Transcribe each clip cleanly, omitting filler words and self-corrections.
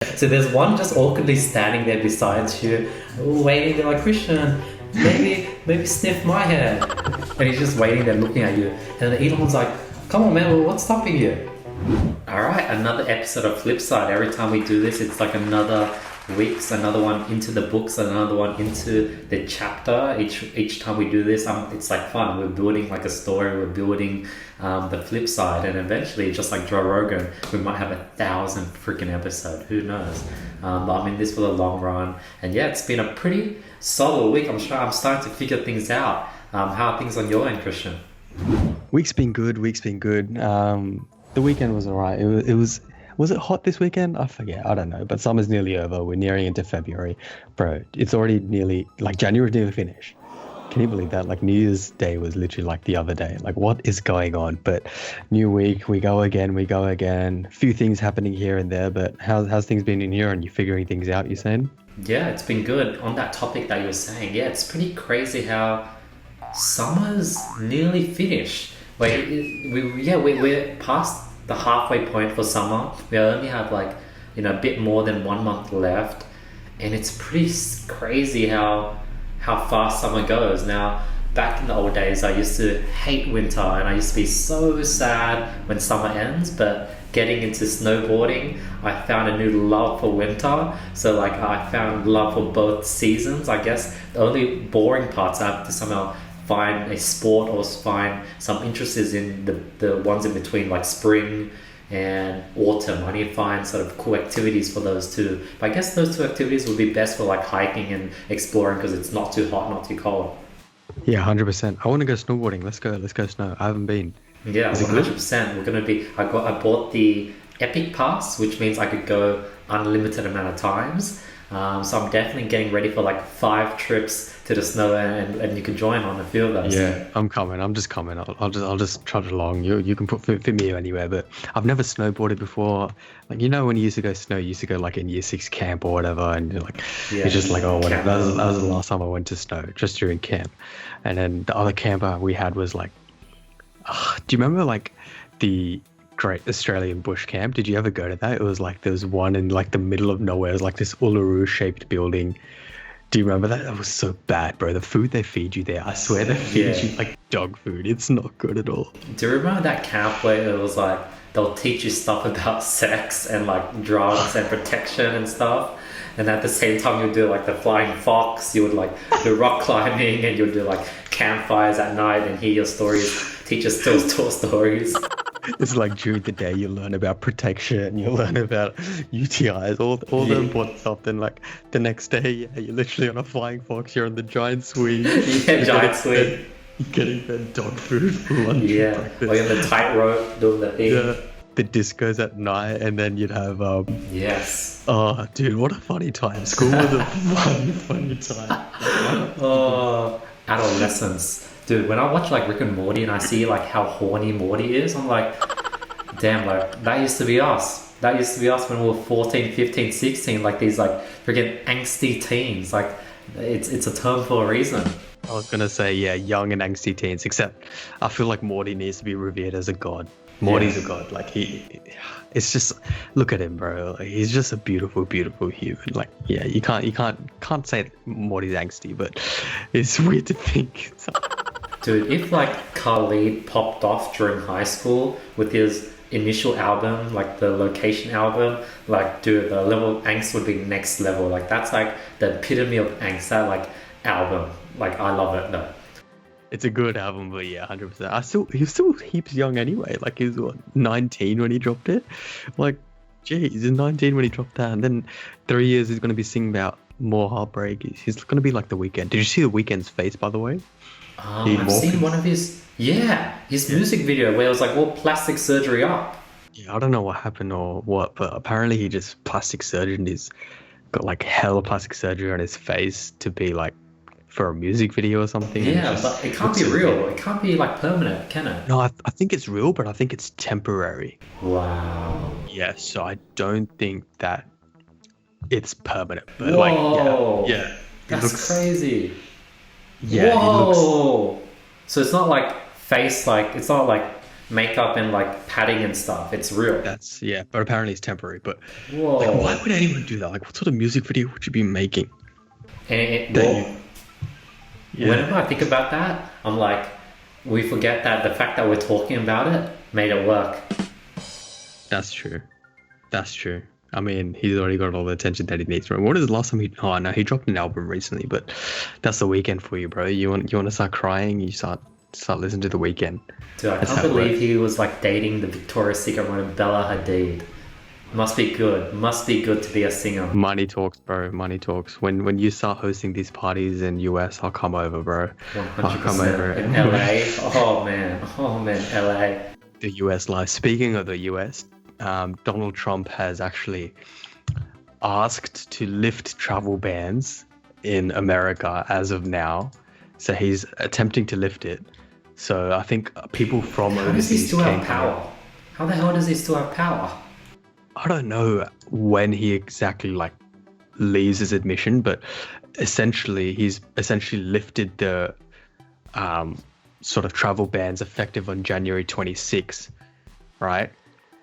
So there's one just awkwardly standing there beside you, waiting. They're like, Christian, maybe sniff my hair. And he's just waiting there looking at you. And then Elon's like, come on, man, what's stopping you? All right, another episode of Flipside. Every time we do this, it's like another week's, another one into the books, another one into the chapter. Each time we do this, it's like fun. We're building like a story. We're building the flip side, and eventually, just like Joe Rogan, we might have 1,000 freaking episodes. Who knows? But I'm in this for the long run, and yeah, it's been a pretty solid week. I'm starting to figure things out. How are things on your end, Christian? Week's been good. The weekend was alright. Was it hot this weekend? I forget. I don't know. But summer's nearly over. We're nearing into February. Bro, it's already nearly, like, January's nearly finished. Can you believe that? Like, New Year's Day was literally like the other day. Like, what is going on? But new week, we go again. A few things happening here and there. But how's things been in here? And you figuring things out, you saying? Yeah, it's been good. On that topic that you were saying, yeah, it's pretty crazy how summer's nearly finished. We're past the halfway point for summer. We only have a bit more than 1 month left, and it's pretty crazy how fast summer goes. Now, back in the old days, I used to hate winter, and I used to be so sad when summer ends. But getting into snowboarding, I found a new love for winter. So I found love for both seasons. I guess the only boring parts I have to somehow find a sport or find some interests in the ones in between, like spring and autumn. I need to find sort of cool activities for those two. But I guess those two activities would be best for like hiking and exploring because it's not too hot, not too cold. Yeah, 100%. I want to go snowboarding. Let's go snow. I haven't been. Yeah, 100%. We're gonna be. I bought the Epic Pass, which means I could go unlimited amount of times. So I'm definitely getting ready for like 5 trips to the snow, and you can join on a few of those. Yeah, I'm coming. I'm just coming. I'll just trot along. You can fit me anywhere, but I've never snowboarded before. Like, when you used to go snow, you used to go like in year 6 camp or whatever, and it's just like, oh, whatever. That was the last time I went to snow, just during camp. And then the other camper we had was like, do you remember like the Great Australian Bush Camp? Did you ever go to that? It was like there was one in like the middle of nowhere. It was like this Uluru shaped building. Do you remember that? That was so bad, bro. The food they feed you there, I swear they feed you like dog food. It's not good at all. Do you remember that camp where it was like they'll teach you stuff about sex and like drugs and protection and stuff? And at the same time, you'd do like the flying fox, you would like do rock climbing, and you'd do like campfires at night and hear your stories. Teachers still tell stories. It's like during the day you learn about protection, you learn about UTIs, all the important stuff. Then like the next day, you're literally on a flying fox. You're on the giant swing. Giant swing. You're getting fed dog food for lunch. Yeah, or you're on the tightrope doing the thing. Yeah. The discos at night, and then you'd have yes. Oh, dude, what a funny time! School was a funny time. Adolescence. Dude, when I watch like Rick and Morty and I see like how horny Morty is, I'm like, damn, like that used to be us. That used to be us when we were 14, 15, 16, like these like freaking angsty teens. Like it's a term for a reason. I was gonna say, yeah, young and angsty teens, except I feel like Morty needs to be revered as a god. Morty's a god. Like it's just, look at him, bro. Like, he's just a beautiful, beautiful human. Like, yeah, you can't say that Morty's angsty, but it's weird to think. Dude, if like Khalid popped off during high school with his initial album, like the Location album, like dude, the level of angst would be next level. Like that's like the epitome of angst, that like album. Like I love it though. It's a good album, but yeah, 100%. He was still heaps young anyway. Like he was 19 when he dropped it. Like, geez, he's 19 when he dropped that, and then 3 years he's gonna be singing about more heartbreak. He's gonna be like The Weeknd. Did you see The Weeknd's face, by the way? I've seen one of his music video where it was like all plastic surgery up. Yeah, I don't know what happened or what, but apparently he just plastic surgeon. He's got like hella plastic surgery on his face to be like for a music video or something. Yeah, but it can't be real. It can't be like permanent, can it? No, I think it's real, but I think it's temporary. Wow. Yeah, so I don't think that it's permanent. But whoa. Like, yeah. That's crazy. Yeah. Whoa. So it's not like face, like it's not like makeup and like padding and stuff. It's real. That's yeah, but apparently it's temporary. But like, Whoa. why would anyone do that? Like, what sort of music video would you be making? And it, That well, Yeah, whenever I think about that, I'm like, we forget that the fact that we're talking about it made it work. that's true. That's true. I mean, he's already got all the attention that he needs. From what is the last time he? Oh no, he dropped an album recently, but that's the weekend for you, bro. You want to start crying? You start listening to the weekend. Dude, I That's can't how it believe works. he was like dating the Victoria's Secret model Bella Hadid. Must be good. Must be good to be a singer. Money talks, bro. Money talks. When you start hosting these parties in US, I'll come over, bro. I'll come 100% over. in LA. Oh man. Oh man, LA. The US live. Speaking of the US, Donald Trump has actually asked to lift travel bans in America as of now. So he's attempting to lift it. So I think people from How does he overseas still have can power? How the hell does he still have power? I don't know when he exactly like leaves his admission, but essentially he's essentially lifted the sort of travel bans effective on January 26th, right?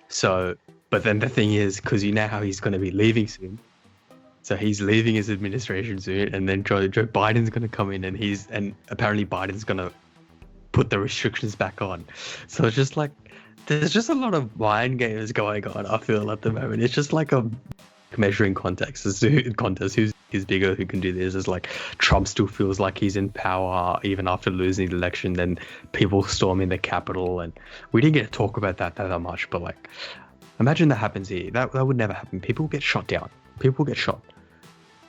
So, but then the thing is, because you know how he's going to be leaving soon, so he's leaving his administration soon, and then Joe Biden's going to come in, and apparently Biden's going to put the restrictions back on. So it's just like there's just a lot of mind games going on. I feel at the moment it's just like a measuring contest who's bigger, who can do this. It's like Trump still feels like he's in power even after losing the election. Then people storming the Capitol, and we didn't get to talk about that much. But like, imagine that happens here. That would never happen. People get shot down. People get shot.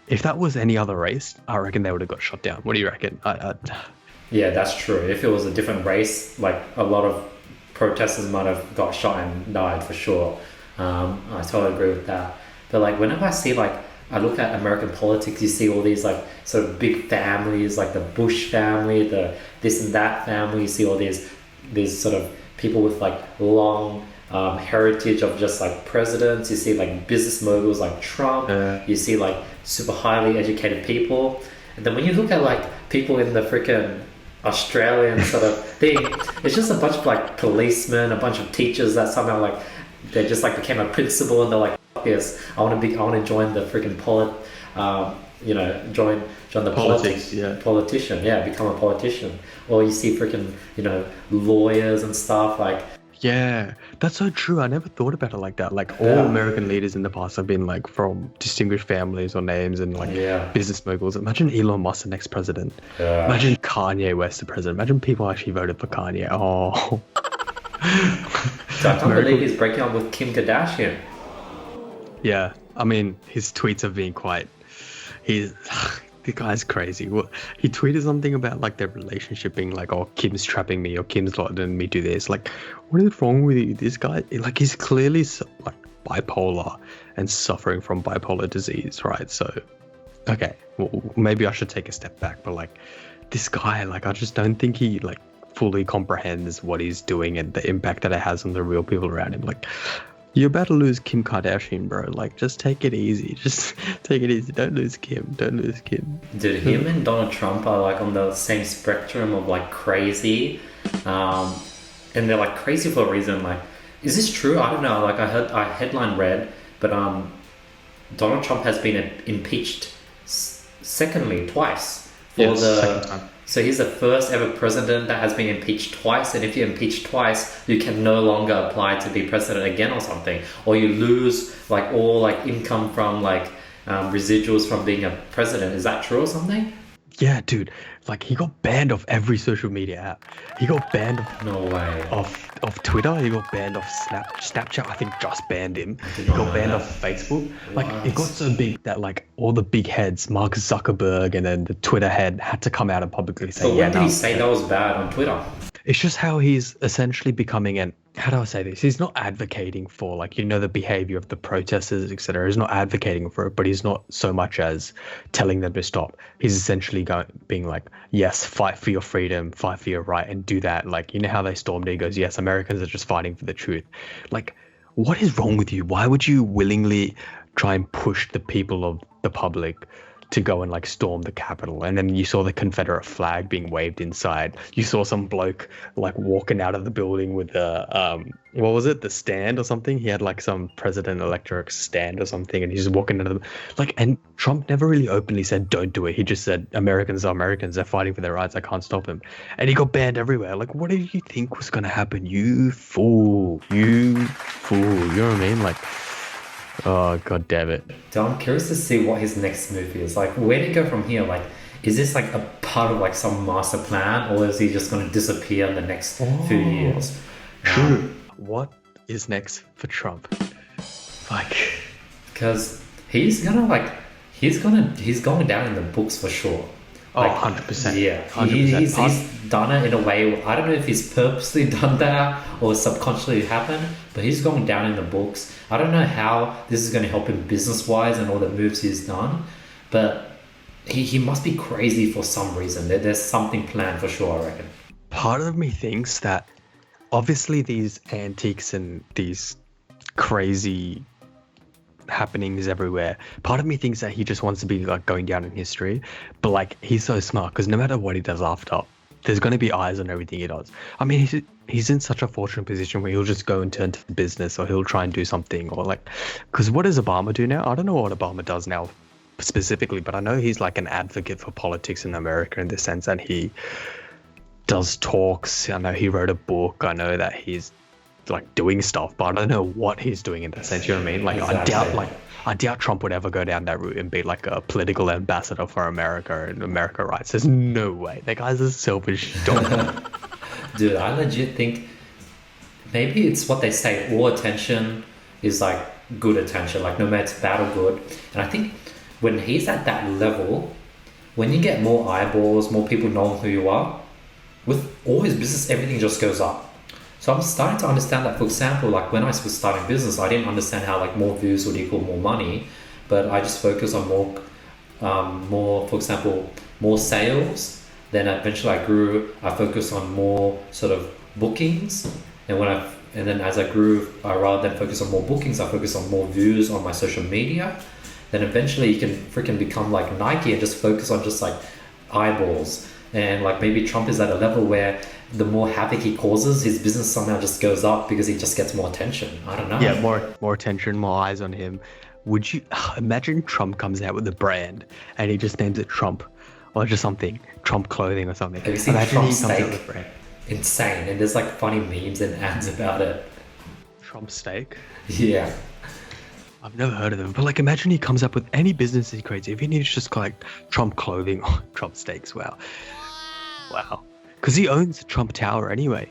If that was any other race, I reckon they would have got shot down. What do you reckon? Yeah, that's true. If it was a different race, like a lot of protesters might have got shot and died for sure. I totally agree with that. But like whenever I look at American politics, you see all these like sort of big families, like the Bush family, the this and that family. You see all these sort of people with like long heritage of just like presidents. You see like business moguls like Trump. You see like super highly educated people. And then when you look at like people in the freaking Australian sort of thing, it's just a bunch of like policemen, a bunch of teachers that somehow like they just like became a principal, and they're like, yes, I want to join the freaking join the Politics, yeah. politician, become a politician. Or you see freaking, lawyers and stuff like. Yeah, that's so true. I never thought about it like that. Like all Yeah. American leaders in the past have been like from distinguished families or names and like Yeah. business moguls. Imagine Elon Musk the next president. Yeah. Imagine Kanye West the president. Imagine people actually voted for Kanye. Oh. So I can't believe he's breaking up with Kim Kardashian. Yeah, I mean, his tweets have been quite. He's the guy's crazy. What he tweeted something about like their relationship being like, "Oh, Kim's trapping me," or "Kim's letting me do this." Like, what is wrong with you? This guy, like, he's clearly like bipolar and suffering from bipolar disease, right? So, okay, well, maybe I should take a step back. But like, this guy, like, I just don't think he like fully comprehends what he's doing and the impact that it has on the real people around him. Like, you're about to lose Kim Kardashian, bro. Like, just take it easy. Just take it easy. Don't lose Kim. Don't lose Kim. Dude, him and Donald Trump are like on the same spectrum of like crazy, and they're like crazy for a reason. Like, is this true? I don't know. Like, I headline read, but Donald Trump has been impeached secondly twice for Yes, second time. So he's the first ever president that has been impeached twice, and if you're impeached twice, you can no longer apply to be president again or something, or you lose like all like income from like residuals from being a president. Is that true or something? Yeah, dude. Like, he got banned off every social media app. He got banned No way. off Twitter. He got banned off Snapchat. I think just banned him. He not got know banned that. off Facebook. Like, What? it got so big that like all the big heads, Mark Zuckerberg and then the Twitter head, had to come out and publicly say, So yeah, when did no. he say that was bad on Twitter? It's just how he's essentially becoming an, how do I say this? He's not advocating for like, the behavior of the protesters, etc. He's not advocating for it, but he's not so much as telling them to stop. He's essentially being like, yes, fight for your freedom, fight for your right, and do that. Like, you know how they stormed it? He goes, yes, Americans are just fighting for the truth. Like, what is wrong with you? Why would you willingly try and push the people of the public, to go and like storm the Capitol, and then you saw the Confederate flag being waved inside. You saw some bloke like walking out of the building with the what was it, the stand or something? He had like some president-elect stand or something, and he's just walking out of the like. And Trump never really openly said don't do it. He just said Americans are Americans. They're fighting for their rights. I can't stop them. And he got banned everywhere. Like, what did you think was gonna happen? You fool! You fool! You know what I mean? Like. Oh, god damn it. So I'm curious to see what his next move is. Like, where do you go from here? Like, is this like a part of like some master plan, or is he just going to disappear in the next few years? True. What is next for Trump? Like, because he's going down in the books for sure. Oh, Like, 100%. Yeah, 100%. he's done it in a way. I don't know if he's purposely done that or subconsciously happened, but he's going down in the books. I don't know how this is going to help him business-wise and all the moves he's done, but he must be crazy for some reason. There's something planned for sure, I reckon. Part of me thinks that obviously these antiques and these crazy happenings everywhere, part of me thinks that he just wants to be like going down in history, but like he's so smart because no matter what he does after, there's going to be eyes on everything he does. I mean, he's in such a fortunate position where he'll just go and turn to business, or he'll try and do something, or like, because what does Obama do now? I don't know what Obama does now specifically, but I know he's like an advocate for politics in America in the sense that he does talks. I know he wrote a book. I know that he's like doing stuff, but I don't know what he's doing in that sense. You know what I mean? Like, Exactly. I doubt Trump would ever go down that route and be like a political ambassador for America and America rights. There's no way. That guy's a selfish dog. Dude, I legit think maybe it's what they say, all attention is like good attention, like no matter it's bad or good. And I think when he's at that level, when you get more eyeballs, more people knowing who you are, with all his business, everything just goes up. So I'm starting to understand that, for example, like when I was starting business, I didn't understand how like more views would equal more money, but I just focus on more, for example, more sales. Then eventually I focused on more sort of bookings. And then as I grew, rather than focus on more bookings, I focused on more views on my social media. Then eventually you can freaking become like Nike and just focus on just like eyeballs. And like maybe Trump is at a level where the more havoc he causes, his business somehow just goes up because he just gets more attention. I don't know. Yeah, more attention, more eyes on him. Would you imagine Trump comes out with a brand and he just names it Trump, or just something, Trump clothing or something? Have you seen Imagine Trump he comes out steak? with a brand. Insane. And there's like funny memes and ads about it. Trump steak. Yeah. I've never heard of them, but like imagine he comes up with any business he creates, even if it's just like Trump clothing or Trump steaks. Wow. Because he owns the Trump Tower anyway.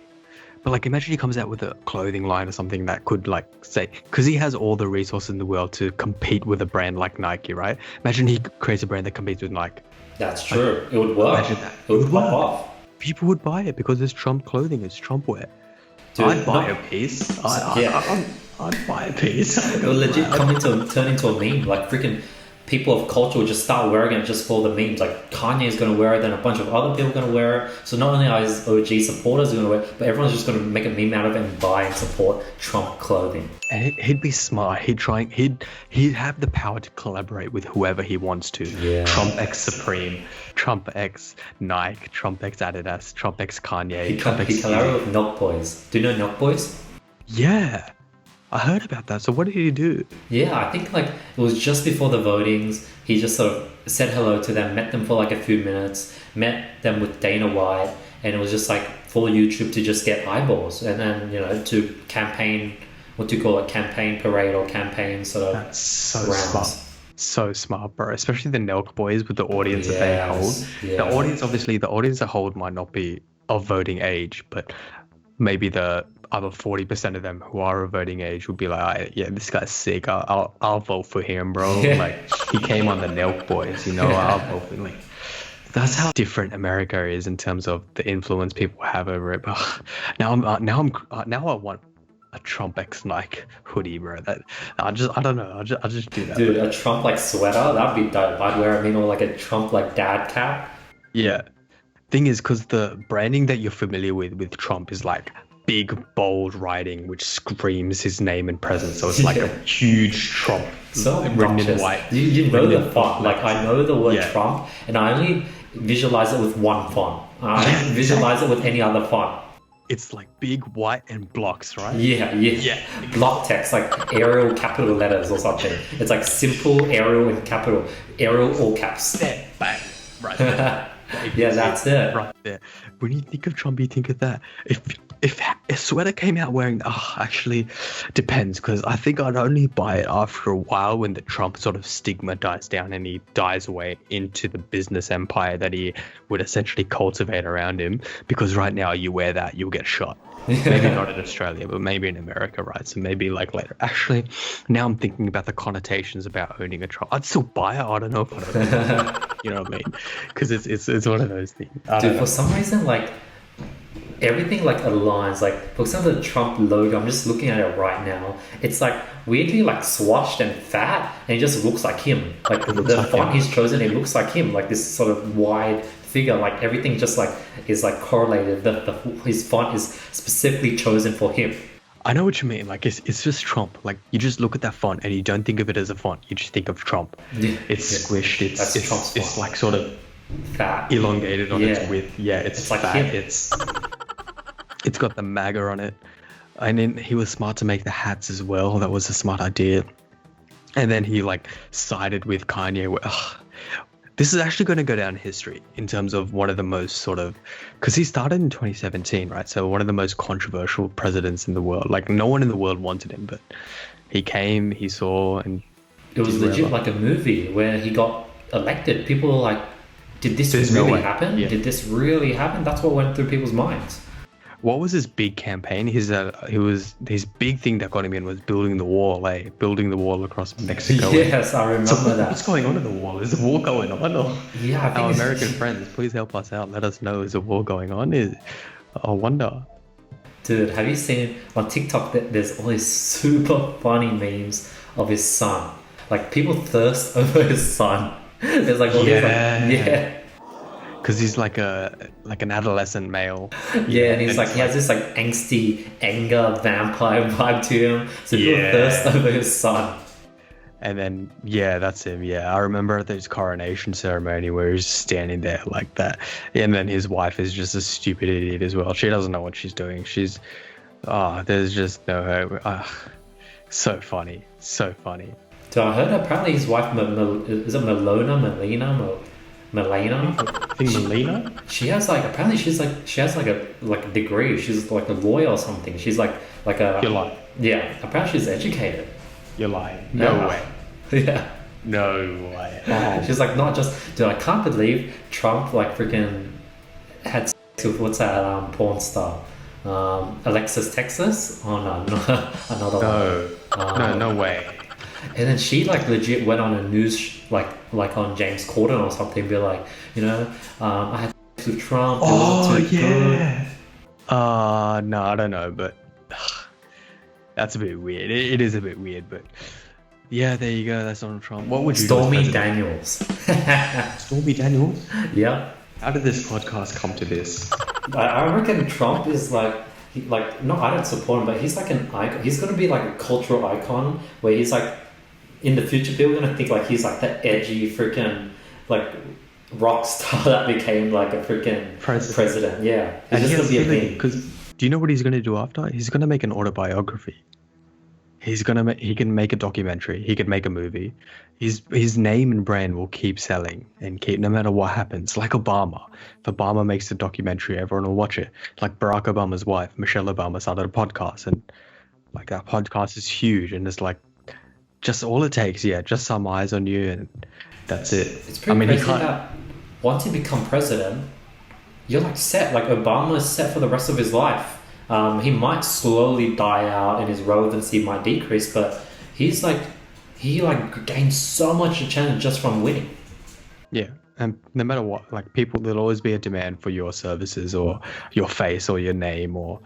But like imagine he comes out with a clothing line or something that could like say, because he has all the resources in the world to compete with a brand like Nike, right? Imagine he creates a brand that competes with Nike. That's true. Like, it would work. Imagine that. It would pop off. People would buy it because it's Trump clothing, it's Trump wear. Dude, I'd buy a piece. I'd buy a piece. It would legit turn into a meme. Like freaking people of culture would just start wearing it just for the memes. Like Kanye is going to wear it, then a bunch of other people are going to wear it. So not only are his OG supporters going to wear it, but everyone's just going to make a meme out of it and buy and support Trump clothing. And he'd be smart. He'd have the power to collaborate with whoever he wants to. Yeah. Trump X Supreme, Trump X Nike, Trump X Adidas, Trump X Kanye. He Trump X collaborated with NELK Boys. Do you know NELK Boys? Yeah, I heard about that. So what did he do? Yeah, I think like it was just before the votings. He just sort of said hello to them, met them for like a few minutes, met them with Dana White, and it was just like for YouTube to just get eyeballs, and then to campaign, what do you call it, campaign parade or campaign sort of. That's so rounds. smart. So smart, bro. Especially the NELK boys with the audience that they hold. Yeah. The audience they hold might not be of voting age, but maybe the other 40% of them who are of voting age would be like, yeah, this guy's sick. I'll vote for him, bro. Yeah. Like he came on the NELK boys, I'll vote for him. Like, that's how different America is in terms of the influence people have over it. But now I want a Trump X Nike hoodie, bro. I don't know. I'll just do that. Dude, a Trump like sweater, that'd be dope. I'd wear or like a Trump like dad cap. Yeah. Thing is, because the branding that you're familiar with Trump is like big bold writing which screams his name and presence. So it's like a huge Trump So written in obnoxious. white. You know written the in font. Like I know the word Yeah. Trump, and I only visualize it with one font. I don't visualize it with any other font. It's like big white and blocks, right? Yeah. Block text, like Arial capital letters or something. It's like simple Arial in capital, Arial all caps. There, bang, right there. Yeah, that's it. Right there. When you think of Trump, you think of that. If a sweater came out wearing, actually depends, because I think I'd only buy it after a while when the Trump sort of stigma dies down and he dies away into the business empire that he would essentially cultivate around him. Because right now you wear that, you'll get shot. Maybe not in Australia, but maybe in America, right? So maybe like later. Actually, now I'm thinking about the connotations about owning a Trump. I'd still buy it. I don't know if I'd you know what I mean? Because it's one of those things. Dude, for some reason, like everything like aligns. Like for example, the Trump logo. I'm just looking at it right now. It's like weirdly like swashed and fat, and it just looks like him. Like the font he's chosen, it looks like him. Like this sort of wide figure. Like everything just like is like correlated. His font is specifically chosen for him. I know what you mean. Like it's just Trump. Like you just look at that font and you don't think of it as a font. You just think of Trump. Yeah, It's squished. Trump's It's font. like sort of Fat, elongated on its width. Yeah, it's like fat. him. It's got the MAGA on it. And then he was smart to make the hats as well. That was a smart idea. And then he like sided with Kanye. This is actually going to go down in history in terms of one of the most sort of, because he started in 2017, right? So one of the most controversial presidents in the world. Like no one in the world wanted him, but he came, he saw, and it was legit like a movie where he got elected. People were like, did this There's no really way. happen? Yeah. Did this really happen? That's what went through people's minds. What was his big campaign? His big thing that got him in was building the wall, building the wall across Mexico. Yes, I remember that. What's going on in the wall? Is a war going on? Or Yeah, I think our it's- American friends, please help us out. Let us know, is a war going on? I wonder. Dude, have you seen on TikTok that there's all these super funny memes of his son? Like people thirst over his son. There's like all these like Because he's like an adolescent male. Yeah, and he's like he has this like angsty anger vampire vibe to him. So people thirst over his son. And then that's him. Yeah, I remember at his coronation ceremony where he's standing there like that. And then his wife is just a stupid idiot as well. She doesn't know what she's doing. There's just no hope. So funny. So funny. So I heard apparently his wife, is it Melania? I think Melina? She has like she has like a degree. She's like a lawyer or something. She's like a. You're lying. Yeah, apparently she's educated. You're lying. No way. Yeah. No way. She's like not just. Dude, I can't believe Trump like freaking had sex with what's that porn star, Alexis Texas. Oh no, another one. No way. And then she like legit went on a news like on James Corden or something, be like, I had sex with Trump. Oh yeah. No, I don't know, but that's a bit weird. It is a bit weird, but yeah, there you go. That's Donald Trump. What would you Stormy do? Daniels. Stormy Daniels? Yeah. How did this podcast come to this? I reckon Trump is like no, I don't support him, but he's like an icon. He's gonna be like a cultural icon where he's like in the future people are gonna think like he's like the edgy freaking like rock star that became like a freaking president. Yeah, And it's just gonna be a thing. because do you know what he's gonna do after? He's gonna make an autobiography. He can make a documentary. He could make a movie. His name and brand will keep selling and keep no matter what happens. Like Obama. If Obama makes a documentary, everyone will watch it. Like Barack Obama's wife, Michelle Obama, started a podcast, and like that podcast is huge. And it's like just all it takes, just some eyes on you, and that's it. It's pretty crazy that once you become president, you're like set. Like Obama is set for the rest of his life. He might slowly die out and his relevancy might decrease, but he gains so much attention just from winning. Yeah, and no matter what, like there'll always be a demand for your services or your face or your name or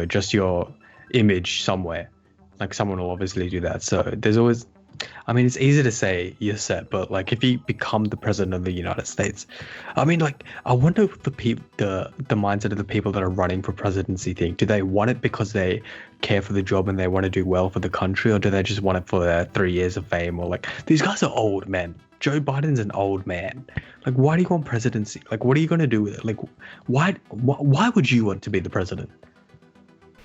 just your image somewhere. Like someone will obviously do that. So there's always I mean, it's easy to say you're set, but like if you become the president of the United States, I mean, like I wonder if the mindset of the people that are running for presidency think. Do they want it because they care for the job and they want to do well for the country, or do they just want it for their 3 years of fame? Or like these guys are old men. Joe Biden's an old man. Like, why do you want presidency? Like, what are you gonna do with it? Like, why would you want to be the president?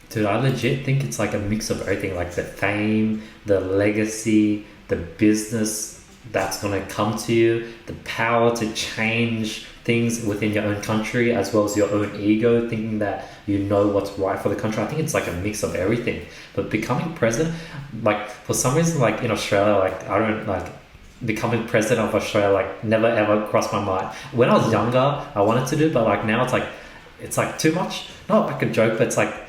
Dude, I legit think it's like a mix of everything, like the fame, the legacy, the business that's going to come to you, the power to change things within your own country, as well as your own ego, thinking that you know what's right for the country. I think it's like a mix of everything. But becoming president, like for some reason, like in Australia, like I don't like becoming president of Australia, like never ever crossed my mind. When I was younger, I wanted to do, but like now it's like too much. Not like a joke, but it's like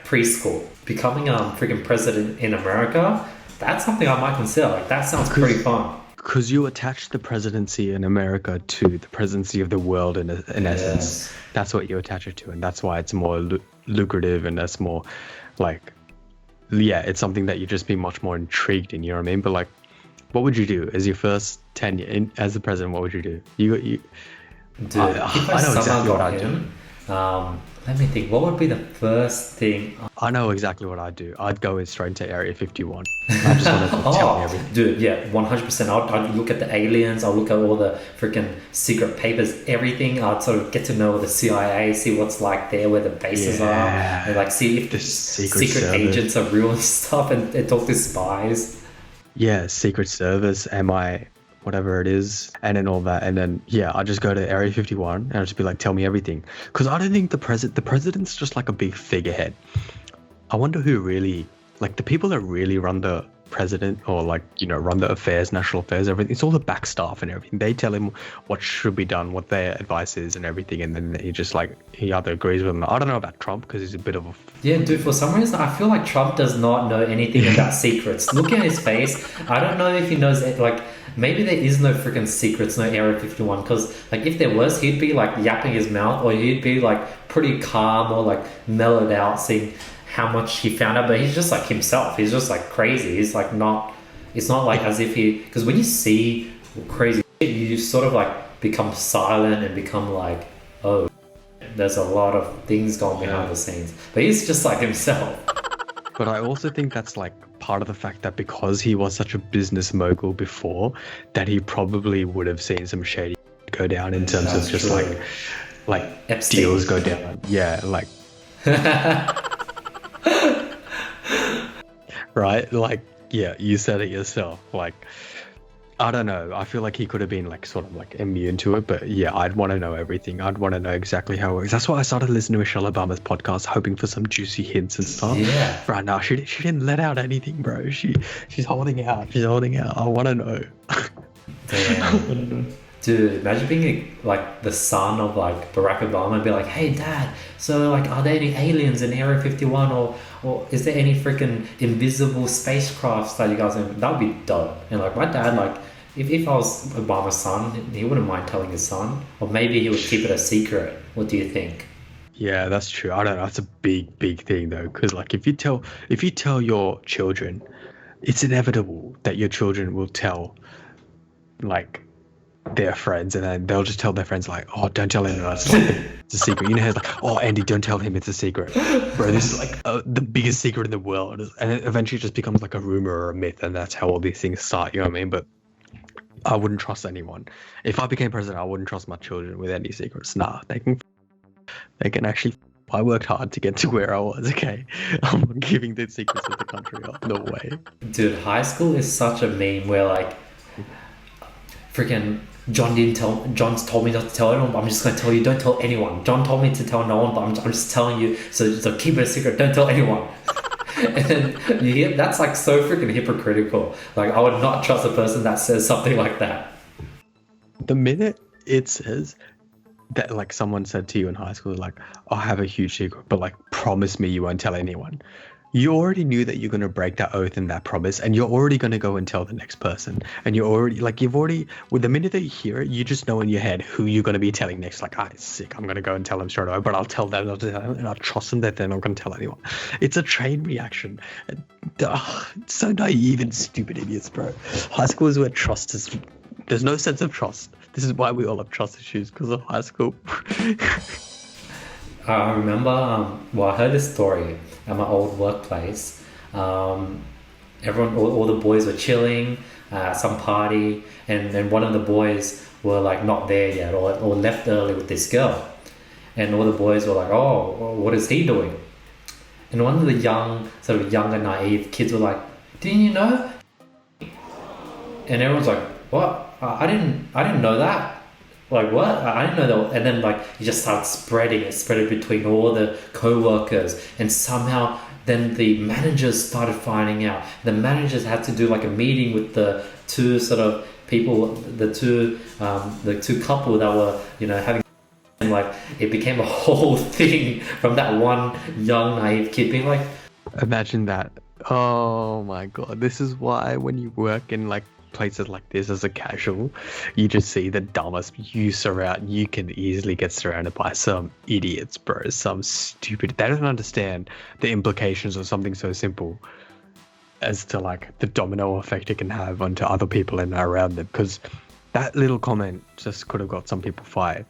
preschool. Becoming freaking president in America, that's something I might consider. Like that sounds pretty fun. Because you attach the presidency in America to the presidency of the world in essence. That's what you attach it to, and that's why it's more lucrative, and that's more like, yeah, it's something that you just be much more intrigued in. You know what I mean? But like, what would you do as your first tenure as the president? What would you do? Dude, I know exactly what I'd do. Let me think. What would be the first thing? I know exactly what I'd do. I'd go straight into Area 51. I just want to tell me everything. Dude, yeah, 100%. I'd look at the aliens. I'll look at all the freaking secret papers, everything. I'd sort of get to know the CIA, see what's like there, where the bases are, and like see if the secret agents are real and stuff, and talk to spies. Yeah, Secret Service, MI, whatever it is, and then all that, and then yeah, I just go to Area 51 and I'll just be like, tell me everything, because I don't think the president's just like a big figurehead. I wonder who really, like the people that really run the president, or like, you know, run the affairs, national affairs, everything. It's all the back staff and everything. They tell him what should be done, what their advice is and everything, and then he just like, he either agrees with them. I don't know about Trump because he's a bit of a dude, for some reason I feel like Trump does not know anything about secrets. Look at his face. I don't know if he knows it. Like maybe there is no freaking secrets, no Area 51, because like if there was, he'd be like yapping his mouth, or he'd be like pretty calm or like mellowed out, seeing how much he found out. But he's just like himself. He's just like crazy. He's like not, it's not like as if he, because when you see crazy shit, you sort of like become silent and become like, oh, there's a lot of things going behind the scenes. But he's just like himself. But I also think that's like part of the fact that because he was such a business mogul before, that he probably would have seen some shady go down in terms of just true. like Epstein. Deals go down. Yeah, like right? Like, yeah, you said it yourself. Like, I don't know. I feel like he could have been like sort of like immune to it, but yeah, I'd want to know everything. I'd want to know exactly how it works. That's why I started listening to Michelle Obama's podcast, hoping for some juicy hints and stuff. Yeah. Right now, she didn't let out anything, bro. She's holding out. She's holding out. I want to know. Damn. Dude, imagine being like the son of like Barack Obama and be like, hey dad, so like are there any aliens in Area 51, or is there any freaking invisible spacecrafts that you guys are in? That would be dope. And like my dad, like if I was Obama's son, he wouldn't mind telling his son, or maybe he would keep it a secret. What do you think? Yeah, that's true. I don't know. That's a big thing though, because like if you tell your children, it's inevitable that your children will tell like their friends, and then they'll just tell their friends like, oh, don't tell anyone, it's a secret. You know, it's like, oh, Andy, don't tell him, it's a secret, bro, this is like the biggest secret in the world. And it eventually just becomes like a rumor or a myth, and that's how all these things start, you know what I mean? But I wouldn't trust anyone. If I became president, I wouldn't trust my children with any secrets. Nah, they can actually, I worked hard to get to where I was, okay? I'm not giving the secrets of the country up, no way. Dude, high school is such a meme where like freaking John's told me not to tell anyone, but I'm just going to tell you, don't tell anyone. John told me to tell no one, but I'm just telling you, so keep it a secret, don't tell anyone. And then you hear, that's like so freaking hypocritical. Like I would not trust a person that says something like that. The minute it says that, like someone said to you in high school, like, I have a huge secret, but like promise me you won't tell anyone. you already knew that you're going to break that oath and that promise, and you're already going to go and tell the next person. And you're already like, with the minute that you hear it, you just know in your head who you're going to be telling next. Like, it's sick. I'm going to go and tell them straight away, but I'll tell them, and I'll trust them that they're not going to tell anyone. It's a train reaction. It's so naive and stupid idiots, bro. High school is where trust is. There's no sense of trust. This is why we all have trust issues, because of high school. I remember, I heard this story at my old workplace. All the boys were chilling at some party, and then one of the boys were like not there yet, or left early with this girl. And all the boys were like, oh, what is he doing? And one of the younger, naive kids were like, didn't you know? And everyone's like, what? I didn't know that. Like, what? I didn't know that. And then, like, it just started spreading. It spread between all the co-workers. And somehow then the managers started finding out. The managers had to do, like, a meeting with the two sort of people, the two couple that were, having... And, like, it became a whole thing from that one young, naive kid being like... Imagine that. Oh, my God. This is why when you work in, like, places like this as a casual, you just see the dumbest. You can easily get surrounded by some idiots, bro. Some stupid. They don't understand the implications of something so simple as to like the domino effect it can have onto other people and around them. Because that little comment just could have got some people fired.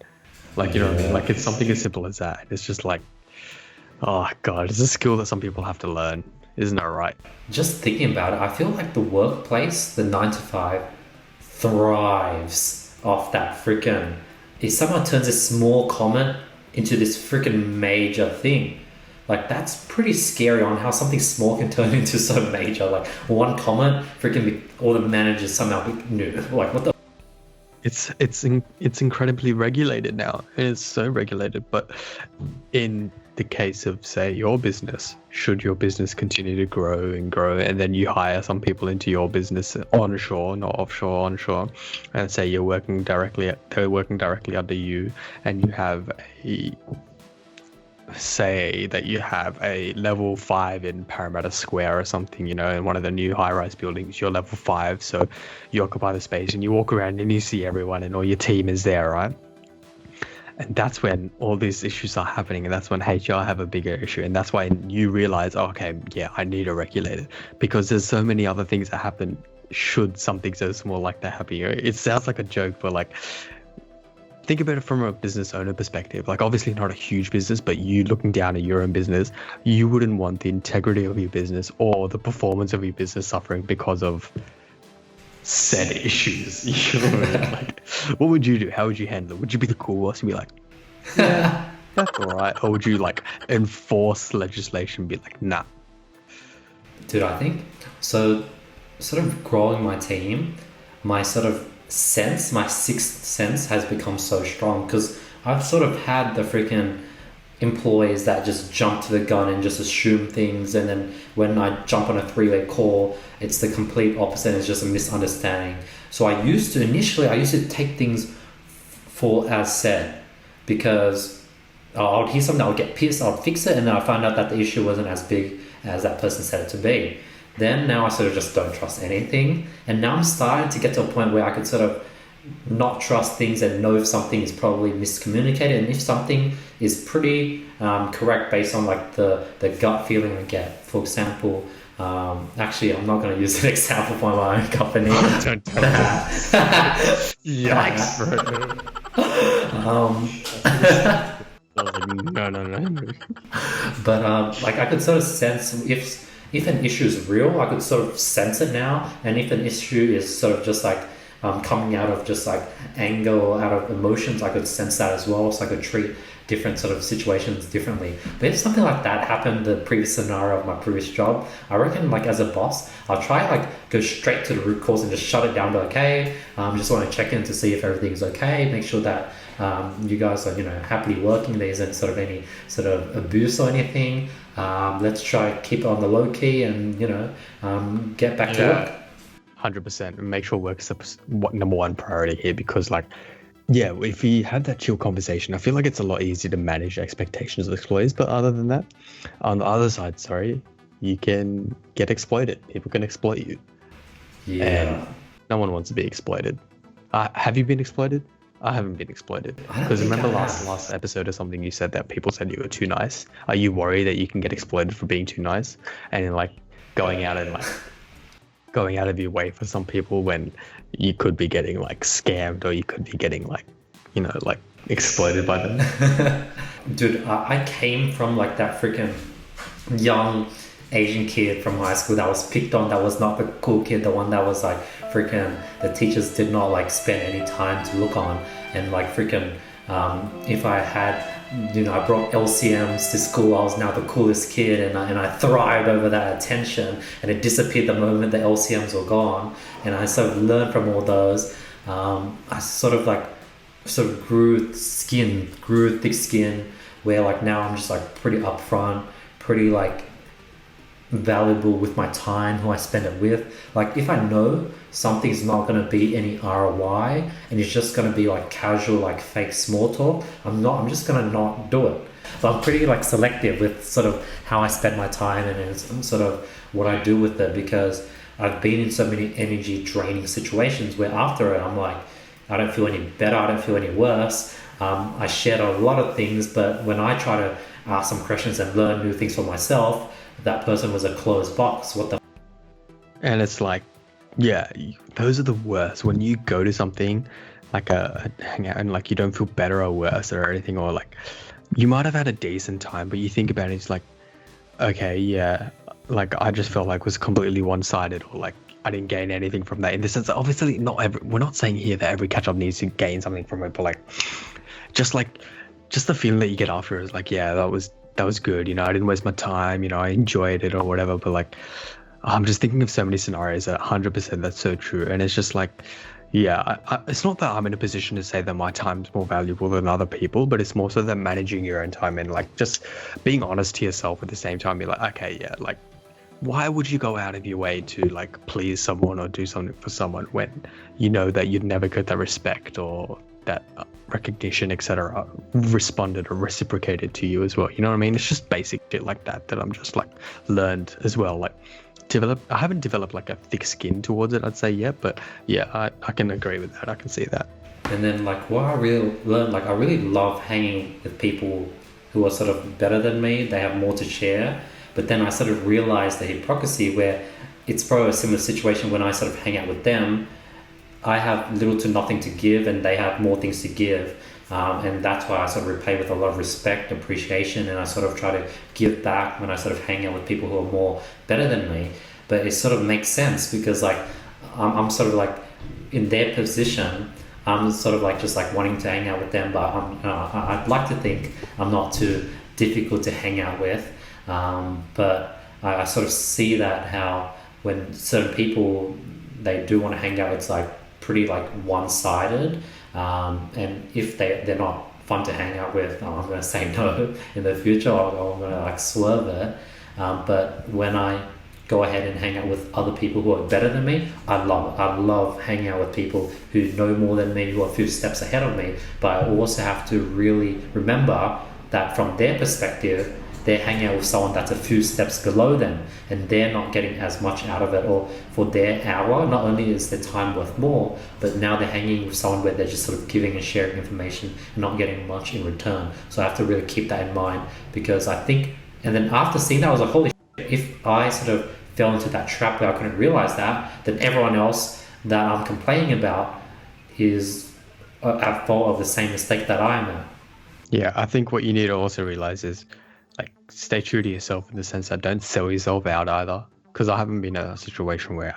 Like, you know what I mean? Like, it's something as simple as that. It's just like, oh God, it's a skill that some people have to learn. Isn't that right? Just thinking about it, I feel like the workplace, the 9 to 5, thrives off that freaking... If someone turns a small comment into this freaking major thing, like, that's pretty scary on how something small can turn into so major. Like, one comment, freaking all the managers somehow knew. Like, what the... It's incredibly regulated now. It's so regulated, but in the case of, say, your business, should your business continue to grow and then you hire some people into your business onshore, not offshore, onshore, and say they're working directly under you, and you have a level 5 in Parramatta Square or something, in one of the new high-rise buildings. You're level 5, so you occupy the space and you walk around and you see everyone and all your team is there, right? And that's when all these issues are happening, and that's when HR have a bigger issue, and that's why you realize, I need to regulate it, because there's so many other things that happen should something so small like that happen. It sounds like a joke, but like, think about it from a business owner perspective. Like, obviously not a huge business, but you looking down at your own business, you wouldn't want the integrity of your business or the performance of your business suffering because of said issues. Like, what would you do? How would you handle it? Would you be the cool boss and be like, yeah, that's all right? Or would you like enforce legislation and be like, nah? Dude, I think so. Sort of growing my team, my sort of sense, my sixth sense has become so strong, because I've sort of had the freaking employees that just jump to the gun and just assume things, and then when I jump on a three-way call, it's the complete opposite. It's just a misunderstanding. So I used to take things for as said, because I would hear something, I would get pissed, I would fix it, and then I find out that the issue wasn't as big as that person said it to be. Then now I sort of just don't trust anything, and now I'm starting to get to a point where I could sort of not trust things and know if something is probably miscommunicated, and if something is pretty correct based on like the gut feeling I get. For example, actually I'm not going to use an example for my own company. Don't Yikes, bro. No. But like, I could sort of sense if an issue is real, I could sort of sense it now, and if an issue is sort of just like coming out of just like anger or out of emotions, I could sense that as well, so I could treat different sort of situations differently. But if something like that happened, the previous scenario of my previous job, I reckon like as a boss, I'll try like go straight to the root cause and just shut it down to okay, just want to check in to see if everything's okay, make sure that you guys are happily working, there isn't sort of any sort of abuse or anything. Let's try keep it on the low key and get back to work. 100%, and make sure work is number one priority here, because like, yeah, if we have that chill conversation, I feel like it's a lot easier to manage expectations of employees. But other than that, on the other side, you can get exploited. People can exploit you. Yeah. And no one wants to be exploited. Have you been exploited? I haven't been exploited. Because remember last episode or something, you said that people said you were too nice. Are you worried that you can get exploited for being too nice? And like going out of your way for some people when you could be getting like scammed, or you could be getting like, you know, like exploited by them. Dude, I came from like that freaking young Asian kid from high school that was picked on, that was not the cool kid, the one that was like freaking, the teachers did not like spend any time to look on. And like freaking, if I had, you know, I brought LCMs to school, I was now the coolest kid, and I thrived over that attention, and it disappeared the moment the LCMs were gone. And I sort of learned from all those. I sort of grew thick skin, where like now I'm just like pretty upfront, pretty like valuable with my time, who I spend it with. Like if I know something's not going to be any ROI and it's just going to be like casual, like fake small talk, I'm just going to not do it. So I'm pretty like selective with sort of how I spend my time and sort of what I do with it, because I've been in so many energy draining situations where after it I'm like, I don't feel any better, I don't feel any worse. I shared a lot of things, but when I try to ask some questions and learn new things for myself, that person was a closed box. What the And it's like, yeah, those are the worst. When you go to something like a hangout and like you don't feel better or worse or anything, or like you might have had a decent time, but you think about it, it's like, okay, yeah, like I just felt like it was completely one-sided, or like I didn't gain anything from that. In the sense that obviously we're not saying here that every catch-up needs to gain something from it, but like just the feeling that you get after is like, yeah, that was good, you know, I didn't waste my time, you know, I enjoyed it or whatever. But like I'm just thinking of so many scenarios that 100% that's so true. And it's just like, yeah, it's not that I'm in a position to say that my time's more valuable than other people, but it's more so that managing your own time and like just being honest to yourself at the same time. You're like, okay, yeah, like why would you go out of your way to like please someone or do something for someone when you know that you'd never get that respect or that recognition, etc., responded or reciprocated to you as well? You know what I mean? It's just basic shit like that I'm just like learned as well. Like I haven't developed like a thick skin towards it, I'd say, yet, but yeah, I can agree with that. I can see that. And then like what I really learned, like I really love hanging with people who are sort of better than me. They have more to share. But then I sort of realized the hypocrisy where it's probably a similar situation when I sort of hang out with them. I have little to nothing to give and they have more things to give. And that's why I sort of repay with a lot of respect, appreciation, and I sort of try to give back when I sort of hang out with people who are more better than me. But it sort of makes sense because like I'm sort of like in their position. I'm sort of like just like wanting to hang out with them, but I'd like to think I'm not too difficult to hang out with. But I sort of see that how when certain people, they do want to hang out, it's like pretty like one-sided. And if they're not fun to hang out with, I'm going to say no in the future, or I'm going to like swerve it. But when I go ahead and hang out with other people who are better than me, I love it. I love hanging out with people who know more than me, who are a few steps ahead of me. But I also have to really remember that from their perspective, they're hanging out with someone that's a few steps below them and they're not getting as much out of it, or for their hour, not only is their time worth more, but now they're hanging with someone where they're just sort of giving and sharing information and not getting much in return. So I have to really keep that in mind, because I think, and then after seeing that, I was like, holy shit, if I sort of fell into that trap where I couldn't realize that, then everyone else that I'm complaining about is at fault of the same mistake that I am at. Yeah, I think what you need to also realize is like stay true to yourself in the sense that don't sell yourself out either. Because I haven't been in a situation where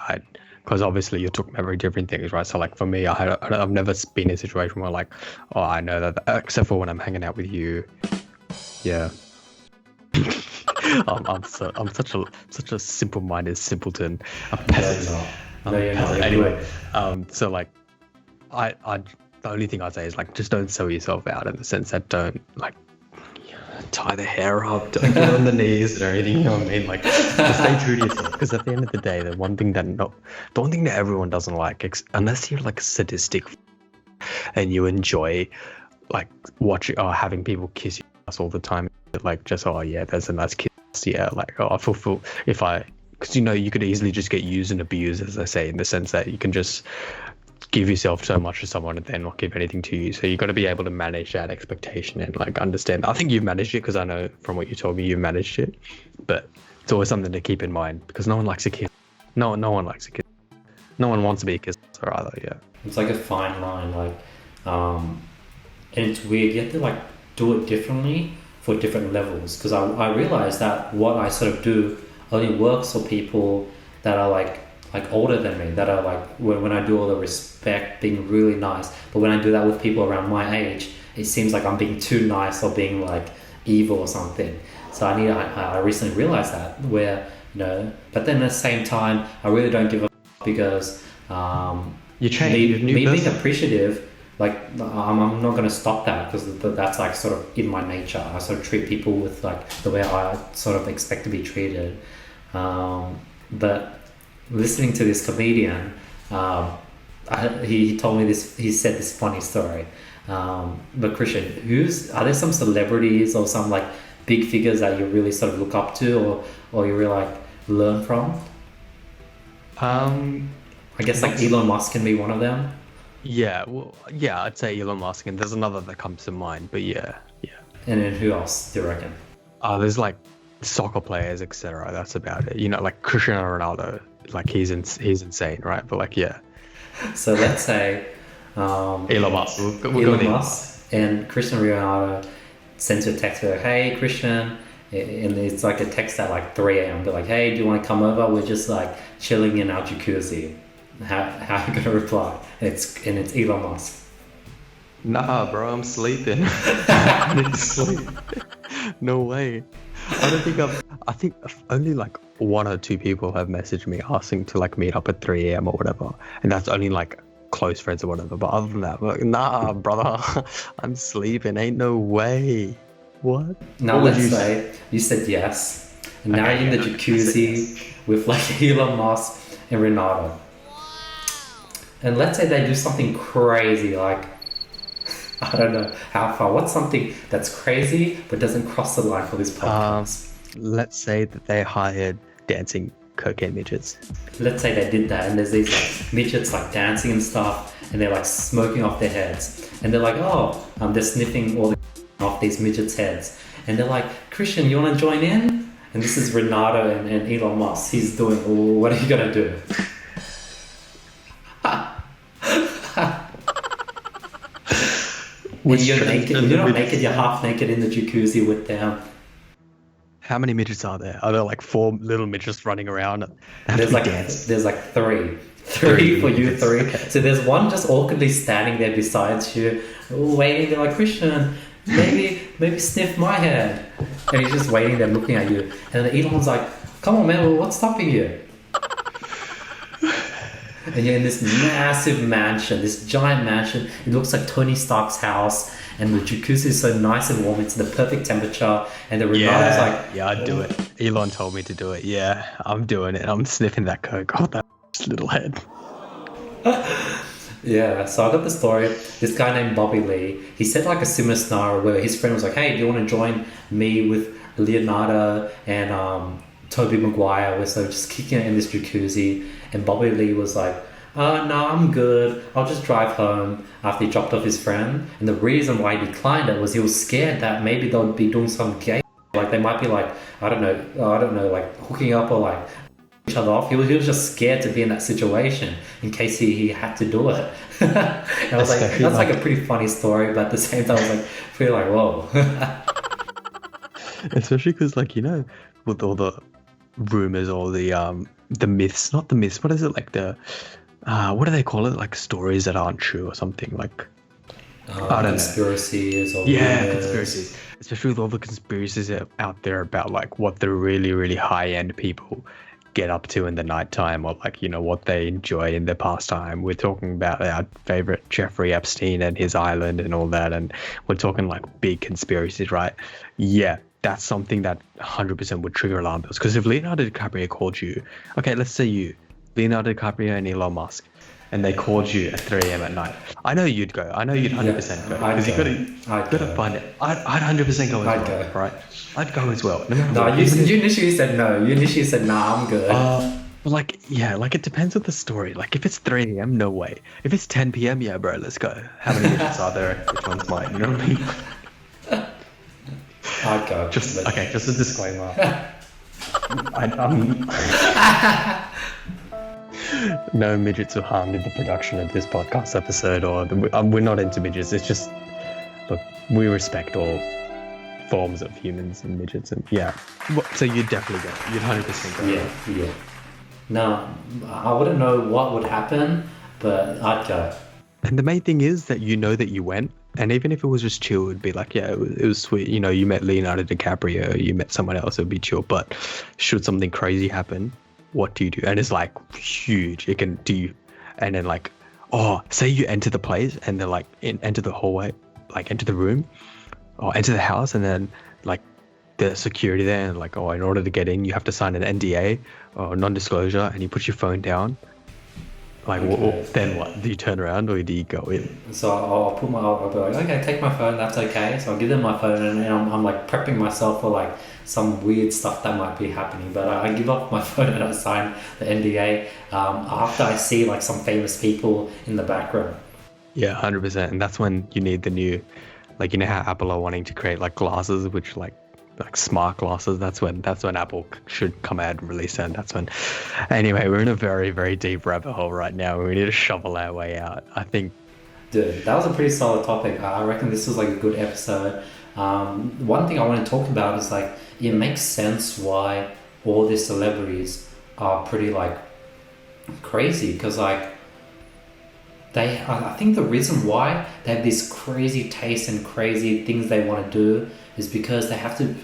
because obviously you're talking about very different things, right? So like for me, I've never been in a situation where like, oh, I know that, except for when I'm hanging out with you. Yeah. I'm such a simple-minded simpleton, a peasant. No, you're not. Anyway, so like, I the only thing I'd say is like just don't sell yourself out in the sense that don't like tie the hair up, don't get on the knees or anything. You know what I mean? Like, just stay true to yourself. Because at the end of the day, the one thing that everyone doesn't like, unless you're like sadistic and you enjoy like watching or having people kiss your ass all the time, like just, oh yeah, there's a nice kiss yeah, like I feel if I, because you could easily just get used and abused, as I say, in the sense that you can just give yourself so much to someone and then not give anything to you. So you got to be able to manage that expectation and like understand. I think you've managed it, because I know from what you told me you've managed it, but it's always something to keep in mind, because no one likes a kid. No one likes a kid. No one wants to be a kisser either. Yeah. It's like a fine line, like, and it's weird. You have to like do it differently for different levels. Because I realized that what I sort of do only works for people that are like older than me, that are like when I do all the respect, being really nice. But when I do that with people around my age, it seems like I'm being too nice or being like evil or something. So I recently realized that, where, but then at the same time, I really don't give a because you change. me being appreciative, like I'm not going to stop that, because that's like sort of in my nature. I sort of treat people with like the way I sort of expect to be treated. But listening to this comedian, he told me this. He said this funny story. But Christian, are there some celebrities or some like big figures that you really sort of look up to, or you really like learn from? I guess like Elon Musk can be one of them. Yeah, well, yeah, I'd say Elon Musk, and there's another that comes to mind, but yeah. And then who else do you reckon? There's like soccer players, etc. That's about it. Like Cristiano Ronaldo, like he's insane, right? But like, yeah. So let's say Elon Musk. Elon Musk and Cristiano Ronaldo sends you a text like, "Hey Christian," and it's like a text at like 3 a.m. They're like, "Hey, do you want to come over? We're just like chilling in our jacuzzi." How are you gonna reply? And it's Elon Musk. Nah, bro, I'm sleeping. I need to sleep. No way. I think only like 1 or 2 people have messaged me asking to like meet up at 3 a.m. or whatever, and that's only like close friends or whatever. But other than that, I'm like, nah, brother, I'm sleeping. Ain't no way. What? Now let's say you said yes, and now you're in the jacuzzi with like Elon Musk and Ronaldo. And let's say they do something crazy, like, I don't know how far. What's something that's crazy but doesn't cross the line for this podcast? Let's say that they hired dancing cocaine midgets. Let's say they did that, and there's these like midgets like dancing and stuff, and they're like smoking off their heads, and they're like, they're sniffing all the off these midgets' heads, and they're like, Christian, you want to join in? And this is Ronaldo and Elon Musk. He's doing, what are you gonna do? You're naked. You're not naked. You're half naked in the jacuzzi with them. How many midgets are there? Are there like 4 little midgets running around? There's like 3 for you, 3. Okay. So there's one just awkwardly standing there beside you, waiting. They're like, Christian, maybe sniff my head, and he's just waiting there looking at you. And then Elon's like, come on, man, what's stopping you? And you're in this massive mansion, this giant mansion. It looks like Tony Stark's house, and the jacuzzi is so nice and warm. It's the perfect temperature, and the Ronaldo's like, yeah, I'd do it. Elon told me to do it. Yeah, I'm doing it. I'm sniffing that coke off that little head. Yeah, so I got the story. This guy named Bobby Lee, he said like a similar scenario where his friend was like, hey, do you want to join me with Leonardo and Toby Maguire? We're so just kicking it in this jacuzzi. And Bobby Lee was like, no, I'm good. I'll just drive home, after he dropped off his friend. And the reason why he declined it was he was scared that maybe they'll be doing some gay, like they might be like, I don't know, like hooking up or like each other off. He was just scared to be in that situation in case he had to do it. And I was like, that's like a pretty funny story, but at the same time I was like, pretty like, whoa. Especially because like, with all the rumors or the myths, not the myths, what is it, like the what do they call it, like stories that aren't true or something, like I don't conspiracies know. Or conspiracies, especially with all the conspiracies out there about like what the really, really high-end people get up to in the nighttime, or like what they enjoy in their pastime. We're talking about our favorite Jeffrey Epstein and his island and all that, and we're talking like big conspiracies, right? Yeah, that's something that 100% would trigger alarm bells. Because if Leonardo Dicaprio called you, okay, let's say Leonardo DiCaprio and Elon Musk, and they called you at 3 a.m. at night, I know you'd go. I know you'd 100% go. Because you gotta find it. I'd 100% go as well, right? I'd go as well. No, you initially said no. You initially said, nah, I'm good. Like, yeah, like it depends on the story. Like if it's 3 a.m., no way. If it's 10 p.m., yeah, bro, let's go. How many midgets are there? Which one's mine? You know what I mean? I'd go. Just a disclaimer. No midgets were harmed in the production of this podcast episode, or we're not into midgets. It's just, look, we respect all forms of humans and midgets, and yeah. So you'd definitely go. You'd 100% go. Yeah. No, I wouldn't know what would happen, but I'd go. And the main thing is that you know that you went, and even if it was just chill, it'd be like, yeah, it was sweet. You know, you met Leonardo Dicaprio, you met someone else, it'd be chill. But should something crazy happen, what do you do? And it's like huge. It can do, and then like, say you enter the place and they're like, enter the hallway, like enter the room, or enter the house, and then like the security there, and like, in order to get in, you have to sign an NDA or non-disclosure, and you put your phone down. Like, okay. Then what? Do you turn around or do you go in? So I'll be like, okay, take my phone, that's okay. So I'll give them my phone, and I'm like prepping myself for like some weird stuff that might be happening. But I give up my phone and I sign the NDA after I see like some famous people in the background. Yeah, 100%. And that's when you need the new, like, you know how Apple are wanting to create like glasses, which like smart glasses. That's when Apple should come out and release them. That's when. Anyway, we're in a very, very deep rabbit hole right now. We need to shovel our way out, I think. Dude, that was a pretty solid topic. I reckon this was like a good episode. One thing I want to talk about is like, it makes sense why all these celebrities are pretty like crazy, because like I think the reason why they have this crazy taste and crazy things they want to do is because they have to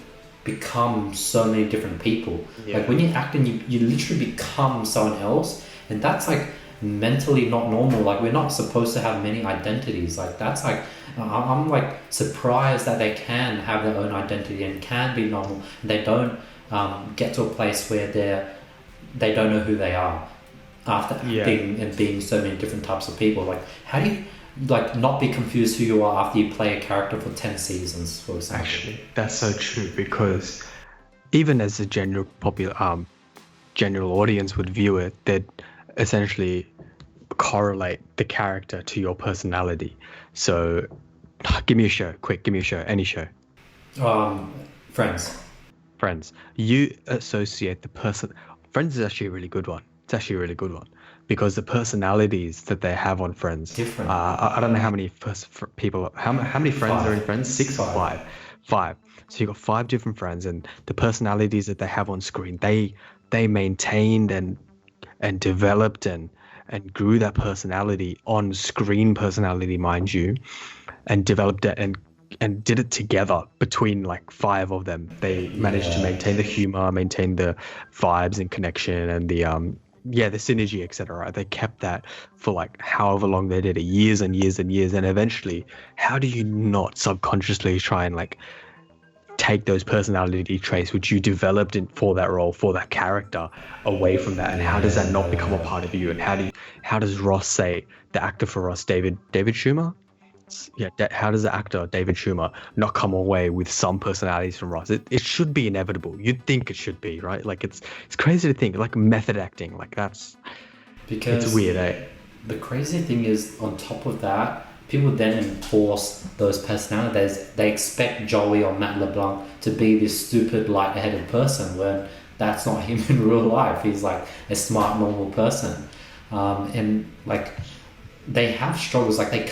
become so many different people. Yeah. Like when you act and you literally become someone else, and that's like mentally not normal. Like we're not supposed to have many identities. Like that's like, I'm like surprised that they can have their own identity and can be normal. And they don't get to a place where they don't know who they are after acting and being so many different types of people. Like how do you like not be confused who you are after you play a character for 10 seasons, for example? Actually, that's so true, because even as a general audience would view it, they'd essentially correlate the character to your personality. So give me a show, any show. Friends. You associate the person. Friends is actually a really good one. It's actually a really good one, because the personalities that they have on Friends. Different. I don't know how many people. How many friends are in Friends? 6 or 5? 5. So you got 5 different friends, and the personalities that they have on screen, they maintained and developed and grew that personality on screen personality, mind you, and developed it and did it together between like 5 of them. They managed to maintain the humor, maintain the vibes and connection, and the synergy, etc. They kept that for like however long they did it, years and years and years, and eventually, how do you not subconsciously try and like take those personality traits which you developed for that role, for that character, away from that? And how does that not become a part of you? And how does Ross, say the actor for Ross, David Schumer? How does the actor David Schumer not come away with some personalities from Ross? It should be inevitable. You'd think it should be, right? Like it's crazy to think, like method acting, like that's, because it's weird, eh? The crazy thing is, on top of that, people then enforce those personalities. They expect Joey or Matt LeBlanc to be this stupid, light-headed person when that's not him in real life. He's like a smart, normal person, and like. They have struggles. Like they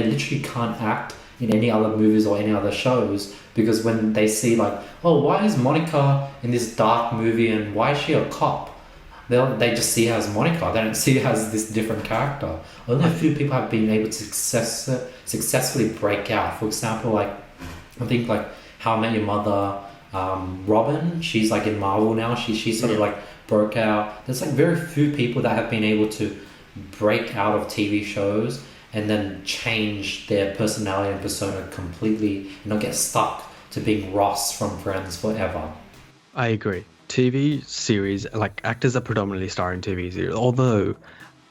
literally can't act in any other movies or any other shows, because when they see like, oh, why is Monica in this dark movie and why is she a cop? They just see her as Monica. They don't see her as this different character. Only a few people have been able to successfully break out. For example, like I think like How I Met Your Mother, Robin. She's like in Marvel now. She sort of like broke out. There's like very few people that have been able to break out of TV shows and then change their personality and persona completely, and not get stuck to being Ross from Friends forever. I agree. TV series, like actors are predominantly starring TV series, although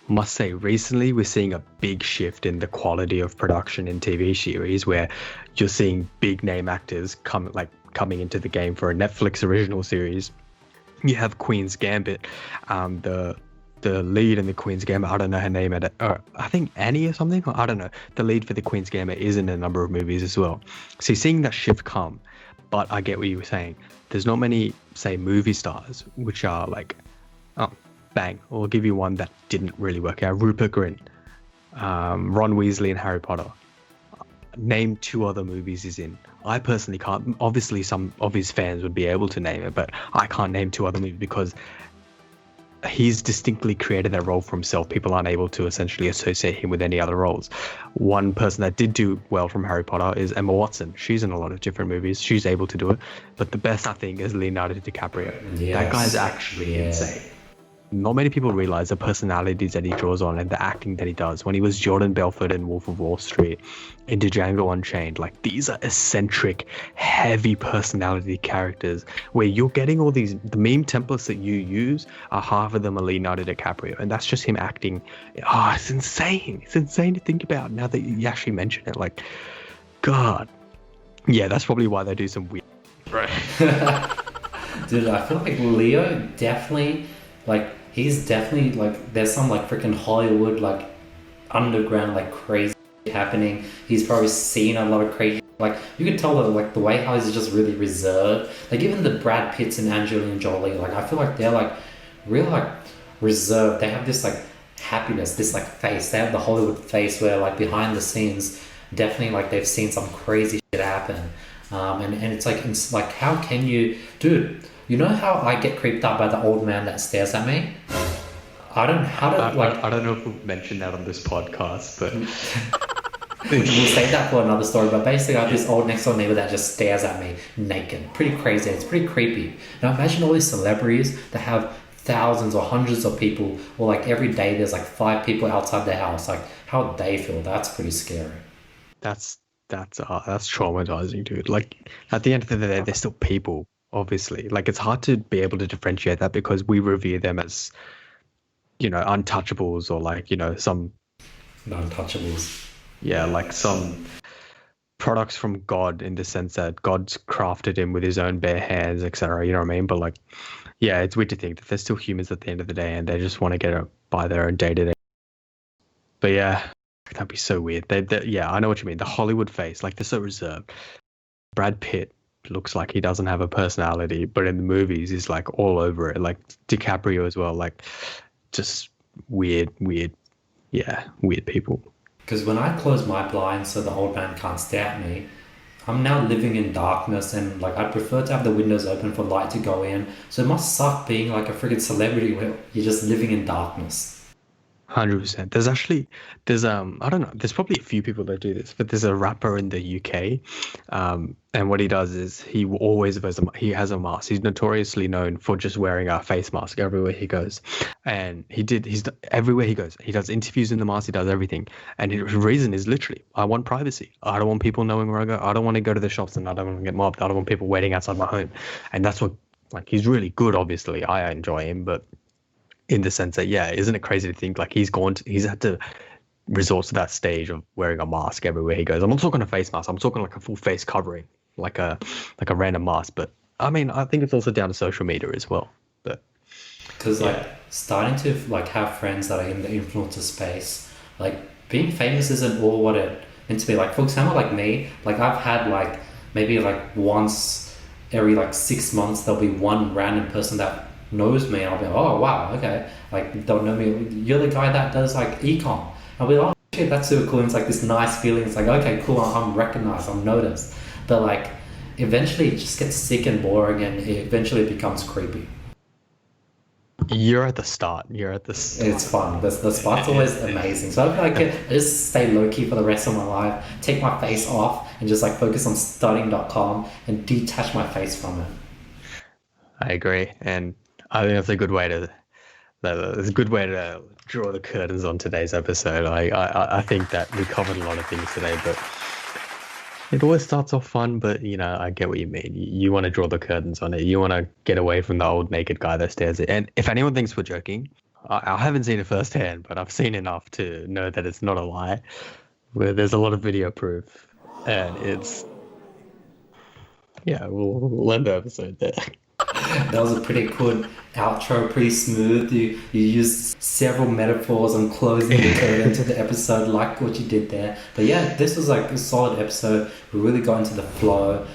must say, recently we're seeing a big shift in the quality of production in TV series, where you're seeing big name actors coming into the game for a Netflix original series. You have Queen's Gambit, the lead in the Queen's Gambit. I don't know her name I think Annie or something. I don't know. The lead for the Queen's Gambit is in a number of movies as well. So you're seeing that shift come, but I get what you were saying. There's not many, say, movie stars which are like, oh, bang. I'll give you one that didn't really work out. Rupert Grint, Ron Weasley in Harry Potter. Name 2 other movies he's in. I personally can't. Obviously, some of his fans would be able to name it, but I can't name 2 other movies because he's distinctly created that role for himself. People aren't able to essentially associate him with any other roles. One person that did do well from Harry Potter is Emma Watson. She's in a lot of different movies. She's able to do it. But the best, I think, is Leonardo Dicaprio. Yes. That guy's actually insane. Not many people realize the personalities that he draws on and the acting that he does. When he was Jordan Belfort in Wolf of Wall Street, into Django Unchained, like, these are eccentric, heavy personality characters where you're getting all these, the meme templates that you use are half of them are Leonardo DiCaprio, and that's just him acting. Oh, it's insane. It's insane to think about now that you actually mention it. Like, God. Yeah, that's probably why they do some weird. Right. Dude, I feel like Leo definitely, like, he's definitely, like, there's some, like, freaking Hollywood, like, underground, like, crazy happening. He's probably seen a lot of crazy, like, you could tell that, like, the way how he's just really reserved. Like, even the Brad Pitts and Angelina Jolie, like, I feel like they're, like, real, like, reserved. They have this, like, happiness, this, like, face. They have the Hollywood face where, like, behind the scenes, definitely, like, they've seen some crazy shit happen. And it's like, how can you, dude, you know how I get creeped out by the old man that stares at me? I don't know if we've mentioned that on this podcast, but we'll save that for another story. But basically, I have this old next door neighbor that just stares at me naked. Pretty crazy. It's pretty creepy. Now imagine all these celebrities that have thousands or hundreds of people, or like every day there's like 5 people outside their house. Like, how would they feel? That's pretty scary. That's traumatizing, dude. Like, at the end of the day, they're still people, obviously. Like, it's hard to be able to differentiate that because we revere them as, you know, untouchables, or like, you know, some non-touchables. Yeah, like some products from God, in the sense that God's crafted him with his own bare hands, etc. You know what I mean? But like, yeah, it's weird to think that they're still humans at the end of the day, and they just want to get by their own day to day. But yeah, that'd be so weird. Yeah, I know what you mean. The Hollywood face, like, they're so reserved. Brad Pitt looks like he doesn't have a personality, but in the movies he's like all over it. Like DiCaprio as well. Like, just weird people. Because when I close my blinds so the old man can't stare at me, I'm now living in darkness, and like, I prefer to have the windows open for light to go in. So it must suck being like a freaking celebrity where you're just living in darkness. 100%. There's I don't know, there's probably a few people that do this, but there's a rapper in the UK, and what he does is he always has a mask. He's notoriously known for just wearing a face mask everywhere he goes, and everywhere he goes, he does interviews in the mask, he does everything, and his reason is literally, I want privacy. I don't want people knowing where I go. I don't want to go to the shops, and I don't want to get mobbed. I don't want people waiting outside my home. And that's what, like, he's really good, obviously. I enjoy him, but in the sense that, yeah, isn't it crazy to think, like, he's had to resort to that stage of wearing a mask everywhere he goes. I'm not talking a face mask. I'm talking like a full face covering, like a random mask. But I mean, I think it's also down to social media as well. But because like, starting to like have friends that are in the influencer space, like, being famous isn't all what it meant to be. Like, for example, like me, like, I've had like maybe like once every like 6 months there'll be one random person that knows me. I'll be like, oh wow, okay, like, don't know me, you're the guy that does like econ. I'll be like, oh shit, that's super cool. And it's like this nice feeling. It's like, okay, cool, I'm recognized, I'm noticed. But like, eventually it just gets sick and boring, and eventually it becomes creepy. You're at the start. It's fun. The start's always amazing. So I feel like I just stay low-key for the rest of my life, take my face off, and just like focus on studying.com and detach my face from it. I agree, and I think that's a good way to draw the curtains on today's episode. I think that we covered a lot of things today, but it always starts off fun. But, you know, I get what you mean. You want to draw the curtains on it. You want to get away from the old naked guy that stares at. And if anyone thinks we're joking, I haven't seen it firsthand, but I've seen enough to know that it's not a lie. Where there's a lot of video proof, and it's yeah. We'll end the episode there. That was a pretty good outro, pretty smooth. You used several metaphors on closing the code into the episode, like what you did there. But yeah, this was like a solid episode. We really got into the flow.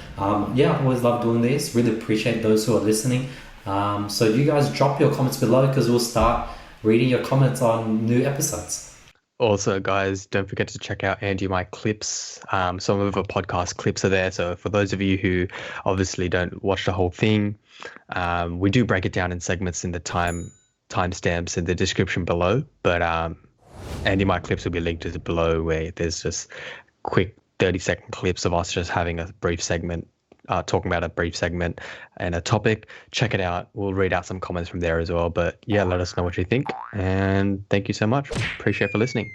Yeah, I always love doing this. Really appreciate those who are listening. So you guys drop your comments below because we'll start reading your comments on new episodes. Also, guys, don't forget to check out Andy My Clips. Some of the podcast clips are there. So for those of you who obviously don't watch the whole thing, we do break it down in segments in the timestamps in the description below. But Andy My Clips will be linked to below, where there's just quick 30-second clips of us just having a brief segment, talking about a brief segment and a topic. Check it out. We'll read out some comments from there as well. But yeah, let us know what you think. And thank you so much. Appreciate for listening.